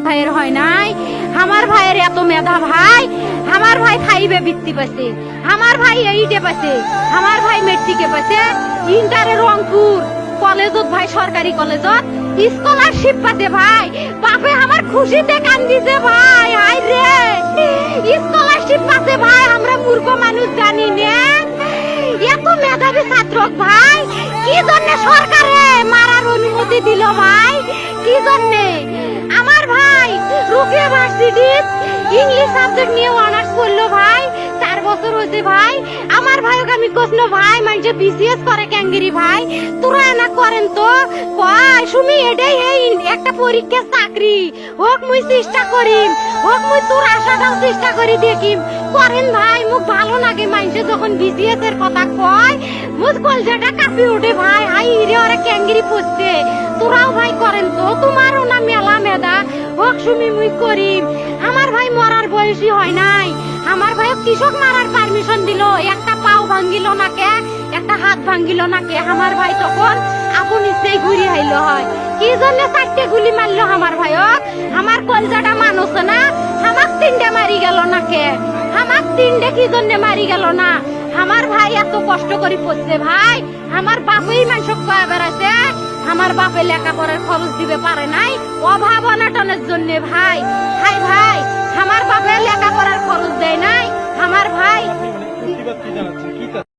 ভাইয়ের হয় নাই, আমার ভাইয়ের এত মেধা ভাই, আমার ভাই ফাইভে বৃত্তি পাইছে, আমার ভাই এইটে পাইছে, আমার ভাই মেট্রিকে পাইছে, ইন্টারে রংপুর কলেজত ভাই সরকারি কলেজত স্কলারশিপ পাতে ভাই, বাপে আমার খুশিতে কান্দিছে ভাই, হাই রে স্কলারশিপ পাতে ভাই, আমরা মূর্খ মানুষ জানি না এত মেধাবী ছাত্র ভাই, কি জন্য সরকারে মারার অনুমতি দিল ভাই, কি জন্য? আমার ভাই রুকিয়া ভার্সিটি ইংলিশ সাবজেক্ট নিয়ে অনার্স করলো ভাই, 4 বছর হয়েছে ভাই, আমার ভাইকে আমি কইছিল ভাই মানে বিসিএস করে ক্যাঙ্গেরি ভাই, তোরা না করেন তো কয় সুমি এটাই এই একটা পরীক্ষা চাকরি হোক মুই চেষ্টা করিম, হোক মুই তোর আশাটাও চেষ্টা করি দেখিম, করেন ভাই মুখ ভালো লাগে মানুষে যখন বিসিএস এর কথা কয়, মুখ কলজাটা কাঁপি উঠে ভাই, হাই রে ওরা ক্যাঙ্গেরি পড়ছে, তোরাও ভাই করেন তো, তোমারও না মেলা মেধা, হোক সুমি মুই করিম। আমার ভাই মরার বয়সী হয় নাই, আমার ভাই কৃষক মারার পারমিশন দিল, একটা পাও ভাঙ্গিল না কে, একটা হাত ভাঙ্গিল না কে, আমার ভাই তখন আপন ইচ্ছেই ঘুরি হাইলো হয়, কি জন্য 4টে গুলি মারলো আমার ভাইক, আমার কলজাটা মানুষ না, আমার 3টে মারি গেল না কে, আমার 3টে কি জন্য মারি গেল না, আমার ভাই এত কষ্ট করে পড়ছে ভাই, আমার বাপেই মানুষ কয়ে বেড়াচ্ছে, আমার বাপে লেখাপড়ার খরচ দিবে পারে নাই অভাব অনাটনের জন্য ভাই, হাই ভাই আমার বাপে লেখাপড়ার খরচ দেয় নাই, আমার ভাই